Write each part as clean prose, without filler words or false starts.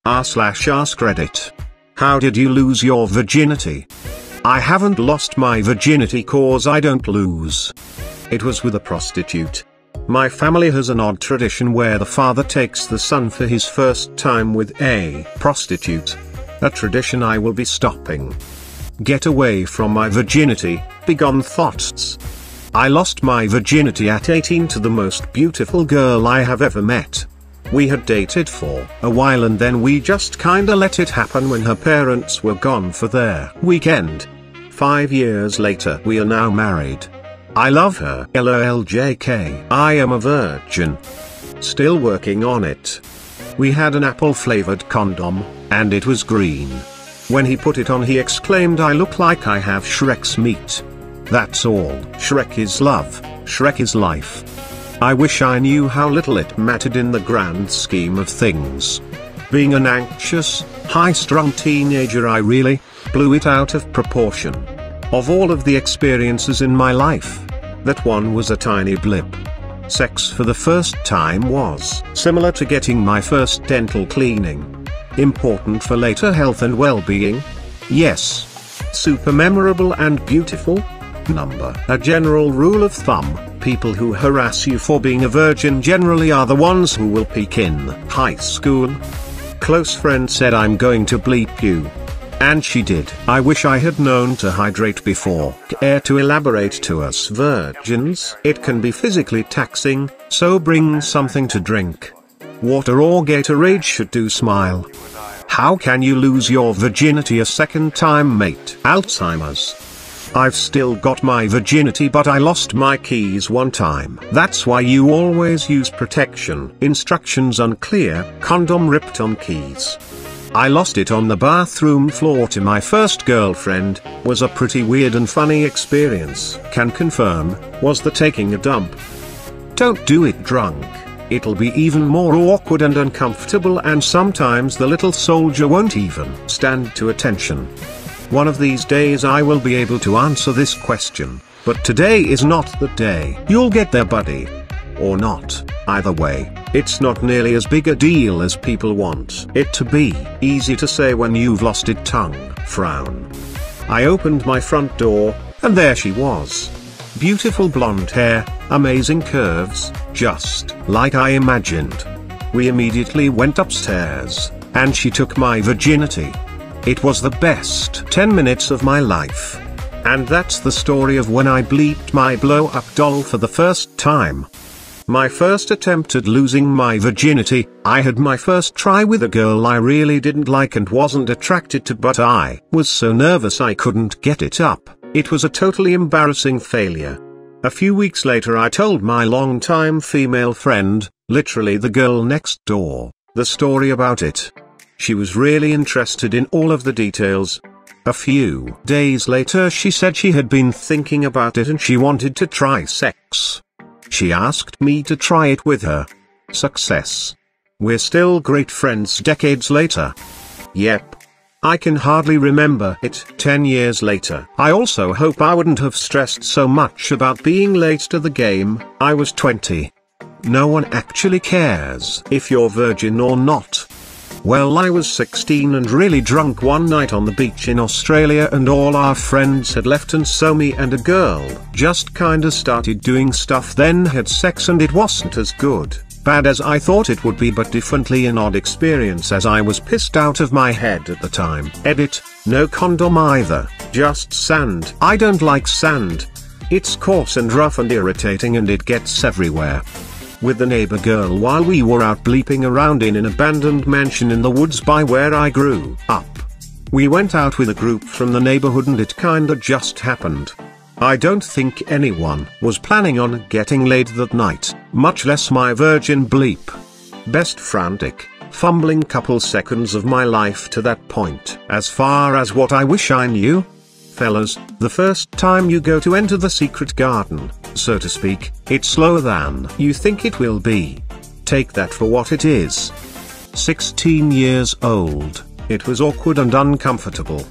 r/AskRediit. How did you lose your virginity? I haven't lost my virginity cause I don't lose. It was with a prostitute. My family has an odd tradition where the father takes the son for his first time with a prostitute. A tradition I will be stopping. Get away from my virginity, begone thoughts. I lost my virginity at 18 to the most beautiful girl I have ever met. We had dated for a while and then we just kinda let it happen when her parents were gone for their weekend. 5 years later we are now married. I love her. LOLJK. I am a virgin. Still working on it. We had an apple-flavored condom, and it was green. When he put it on he exclaimed, "I look like I have Shrek's meat." That's all. Shrek is love. Shrek is life. I wish I knew how little it mattered in the grand scheme of things. Being an anxious, high-strung teenager, I really blew it out of proportion. Of all of the experiences in my life, that one was a tiny blip. Sex for the first time was similar to getting my first dental cleaning. Important for later health and well-being. Yes. Super memorable and beautiful. Number. A general rule of thumb, people who harass you for being a virgin generally are the ones who will peak in high school. Close friend said I'm going to bleep you. And she did. I wish I had known to hydrate before. Care to elaborate to us virgins? It can be physically taxing, so bring something to drink. Water or Gatorade should do. Smile. How can you lose your virginity a second time, mate? Alzheimer's. I've still got my virginity but I lost my keys one time. That's why you always use protection. Instructions unclear, condom ripped on keys. I lost it on the bathroom floor to my first girlfriend. Was a pretty weird and funny experience. Can confirm, was the taking a dump. Don't do it drunk. It'll be even more awkward and uncomfortable, and sometimes the little soldier won't even stand to attention. One of these days I will be able to answer this question, but today is not the day. You'll get there, buddy. Or not. Either way, it's not nearly as big a deal as people want it to be. Easy to say when you've lost it. Tongue. Frown. I opened my front door, and there she was. Beautiful blonde hair, amazing curves, just like I imagined. We immediately went upstairs, and she took my virginity. It was the best 10 minutes of my life. And that's the story of when I bleeped my blow-up doll for the first time. My first attempt at losing my virginity, I had my first try with a girl I really didn't like and wasn't attracted to, but I was so nervous I couldn't get it up. It was a totally embarrassing failure. A few weeks later I told my longtime female friend, literally the girl next door, the story about it. She was really interested in all of the details. A few days later she said she had been thinking about it and she wanted to try sex. She asked me to try it with her. Success. We're still great friends decades later. Yep. I can hardly remember it 10 years later. I also hope I wouldn't have stressed so much about being late to the game. I was 20. No one actually cares if you're virgin or not. Well, I was 16 and really drunk one night on the beach in Australia, and all our friends had left, and so me and a girl just kinda started doing stuff, then had sex, and it wasn't as bad as I thought it would be, but definitely an odd experience as I was pissed out of my head at the time. Edit, no condom either, just sand. I don't like sand. It's coarse and rough and irritating and it gets everywhere. With the neighbor girl while we were out bleeping around in an abandoned mansion in the woods by where I grew up. We went out with a group from the neighborhood and it kinda just happened. I don't think anyone was planning on getting laid that night, much less my virgin bleep. Best frantic, fumbling couple seconds of my life to that point. As far as what I wish I knew? Fellas, the first time you go to enter the secret garden, so to speak, it's slower than you think it will be. Take that for what it is. 16 years old, it was awkward and uncomfortable.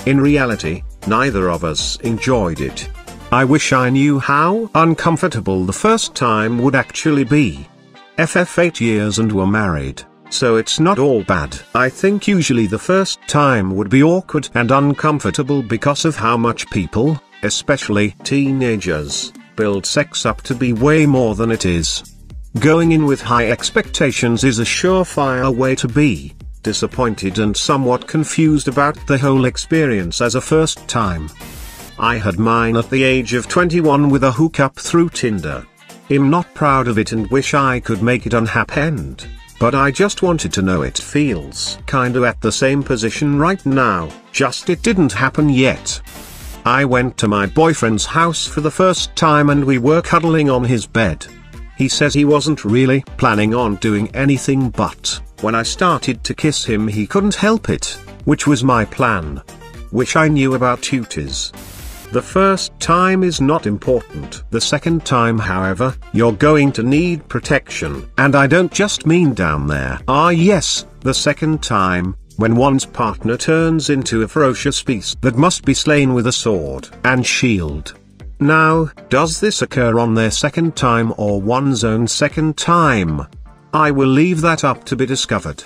In reality, neither of us enjoyed it. I wish I knew how uncomfortable the first time would actually be. FF 8 years and we're married. so it's not all bad. I think usually the first time would be awkward and uncomfortable because of how much people, especially teenagers, build sex up to be way more than it is. Going in with high expectations is a surefire way to be disappointed and somewhat confused about the whole experience as a first time. I had mine at the age of 21 with a hookup through Tinder. I'm not proud of it and wish I could make it unhappened, but I just wanted to know it feels kinda at the same position right now, just it didn't happen yet. I went to my boyfriend's house for the first time and we were cuddling on his bed. He says he wasn't really planning on doing anything, but when I started to kiss him he couldn't help it, which was my plan. Wish I knew about tuties. The first time is not important. The second time, however, you're going to need protection. And I don't just mean down there. Ah yes, the second time, when one's partner turns into a ferocious beast that must be slain with a sword and shield. Now, does this occur on their second time or one's own second time? I will leave that up to be discovered.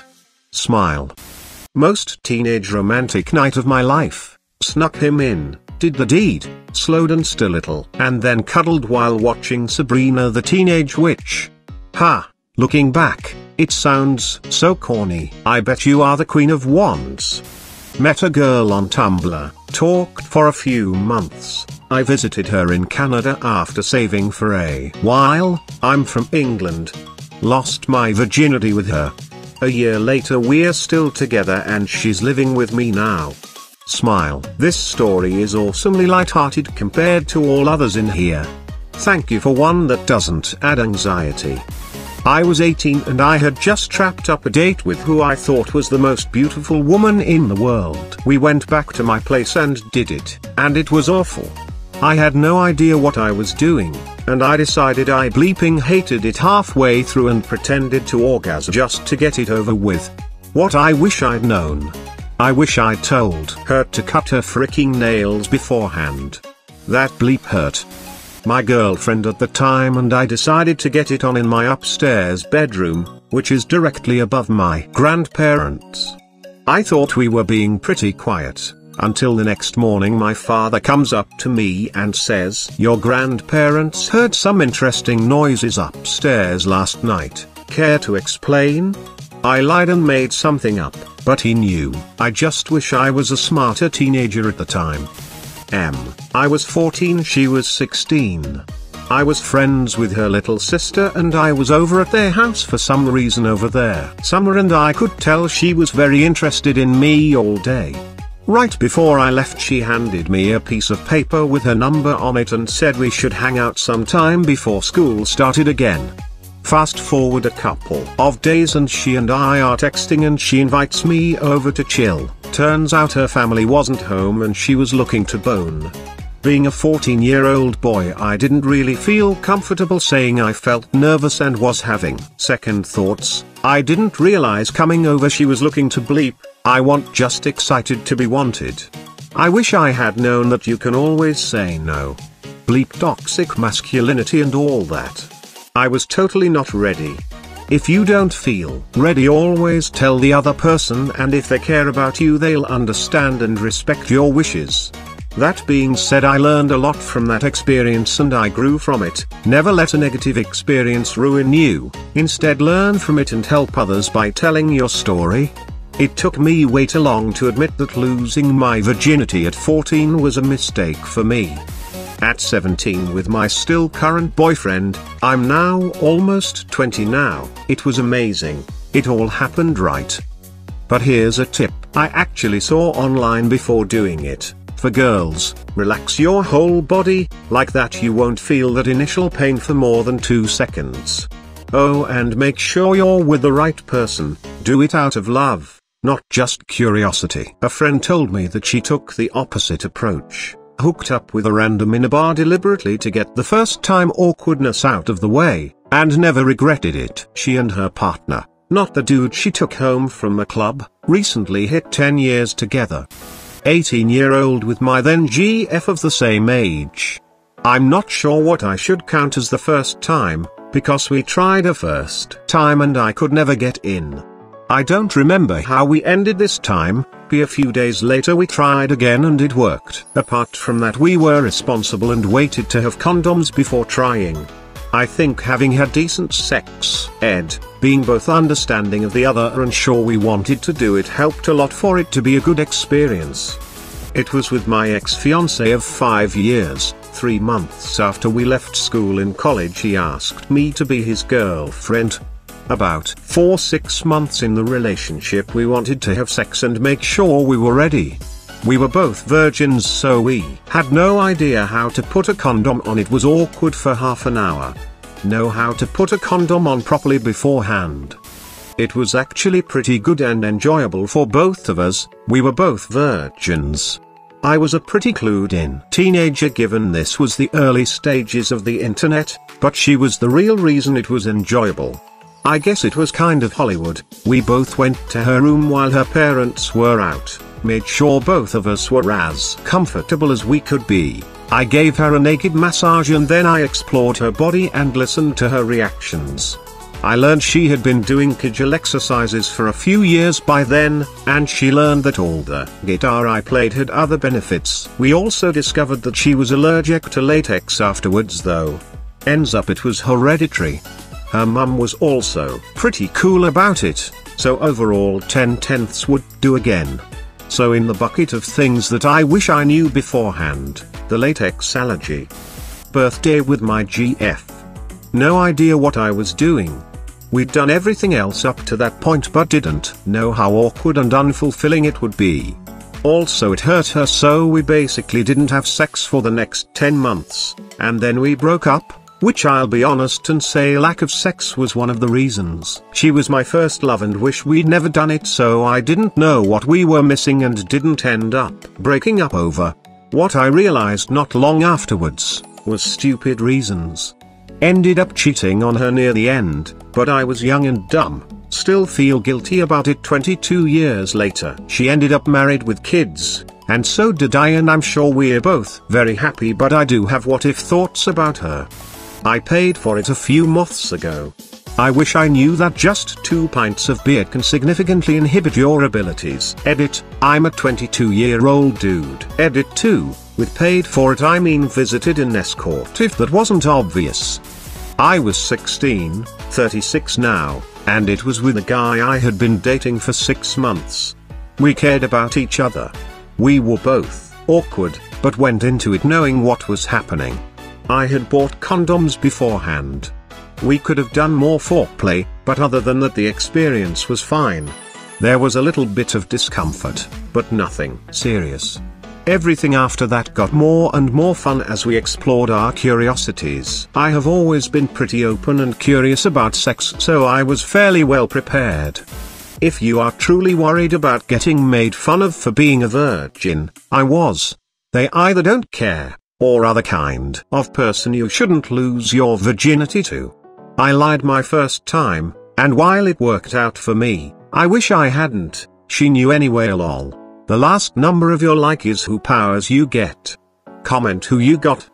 Smile. Most teenage romantic night of my life, snuck him in, did the deed, slow danced a little, and then cuddled while watching Sabrina the Teenage Witch. Ha, looking back, it sounds so corny. I bet you are the Queen of Wands. Met a girl on Tumblr, talked for a few months. I visited her in Canada after saving for a while. I'm from England. Lost my virginity with her. A year later we're still together and she's living with me now. Smile. This story is awesomely light-hearted compared to all others in here. Thank you for one that doesn't add anxiety. I was 18 and I had just wrapped up a date with who I thought was the most beautiful woman in the world. We went back to my place and did it, and it was awful. I had no idea what I was doing, and I decided I bleeping hated it halfway through and pretended to orgasm just to get it over with. What I wish I'd known. I wish I'd told her to cut her freaking nails beforehand. That bleep hurt my girlfriend at the time and I decided to get it on in my upstairs bedroom, which is directly above my grandparents. I thought we were being pretty quiet, until the next morning my father comes up to me and says, "Your grandparents heard some interesting noises upstairs last night, care to explain?" I lied and made something up, but he knew. I just wish I was a smarter teenager at the time. I was 14, she was 16. I was friends with her little sister and I was over at their house for some reason over there. Summer, and I could tell she was very interested in me all day. Right before I left she handed me a piece of paper with her number on it and said we should hang out sometime before school started again. Fast forward a couple of days and she and I are texting and she invites me over to chill. Turns out her family wasn't home and she was looking to bone. Being a 14-year-old boy, I didn't really feel comfortable saying I felt nervous and was having second thoughts. I didn't realize coming over she was looking to bleep, I want, just excited to be wanted. I wish I had known that you can always say no. Bleep toxic masculinity and all that. I was totally not ready. If you don't feel ready, always tell the other person, and if they care about you they'll understand and respect your wishes. That being said, I learned a lot from that experience and I grew from it. Never let a negative experience ruin you, instead learn from it and help others by telling your story. It took me way too long to admit that losing my virginity at 14 was a mistake for me. At 17 with my still current boyfriend, I'm now almost 20 now, it was amazing, it all happened right. But here's a tip I actually saw online before doing it. For girls, relax your whole body, like that you won't feel that initial pain for more than 2 seconds. Oh, and make sure you're with the right person, do it out of love, not just curiosity. A friend told me that she took the opposite approach. Hooked up with a random in a bar deliberately to get the first time awkwardness out of the way, and never regretted it. She and her partner, not the dude she took home from a club, recently hit 10 years together. 18-year-old with my then GF of the same age. I'm not sure what I should count as the first time, because we tried a first time and I could never get in. I don't remember how we ended this time, but a few days later we tried again and it worked. Apart from that, we were responsible and waited to have condoms before trying. I think having had decent sex, being both understanding of the other and sure we wanted to do it helped a lot for it to be a good experience. It was with my ex-fiancé of 5 years. 3 months after we left school in college, he asked me to be his girlfriend. About 4-6 months in the relationship, we wanted to have sex and make sure we were ready. We were both virgins, so we had no idea how to put a condom on. It was awkward for half an hour. Know how to put a condom on properly beforehand. It was actually pretty good and enjoyable for both of us. We were both virgins. I was a pretty clued in teenager given this was the early stages of the internet, but she was the real reason it was enjoyable. I guess it was kind of Hollywood. We both went to her room while her parents were out, made sure both of us were as comfortable as we could be. I gave her a naked massage and then I explored her body and listened to her reactions. I learned she had been doing Kegel exercises for a few years by then, and she learned that all the guitar I played had other benefits. We also discovered that she was allergic to latex afterwards though. Ends up it was hereditary. Her mum was also pretty cool about it, so overall 10/10 would do again. So in the bucket of things that I wish I knew beforehand, the latex allergy. Birthday with my GF. No idea what I was doing. We'd done everything else up to that point but didn't know how awkward and unfulfilling it would be. Also it hurt her, so we basically didn't have sex for the next 10 months, and then we broke up. Which I'll be honest and say lack of sex was one of the reasons. She was my first love and wish we'd never done it, so I didn't know what we were missing and didn't end up breaking up over. What I realized not long afterwards was stupid reasons. Ended up cheating on her near the end, but I was young and dumb. Still feel guilty about it 22 years later. She ended up married with kids, and so did I, and I'm sure we're both very happy, but I do have what if thoughts about her. I paid for it a few months ago. I wish I knew that just 2 pints of beer can significantly inhibit your abilities. Edit, I'm a 22-year-old dude. Edit 2, with paid for it I mean visited an escort if that wasn't obvious. I was 16, 36 now, and it was with a guy I had been dating for 6 months. We cared about each other. We were both awkward, but went into it knowing what was happening. I had bought condoms beforehand. We could have done more foreplay, but other than that the experience was fine. There was a little bit of discomfort, but nothing serious. Everything after that got more and more fun as we explored our curiosities. I have always been pretty open and curious about sex, so I was fairly well prepared. If you are truly worried about getting made fun of for being a virgin, I was. They either don't care, or are the kind of person you shouldn't lose your virginity to. I lied my first time, and while it worked out for me, I wish I hadn't. She knew anyway lol. The last number of your like is who powers you get. Comment who you got.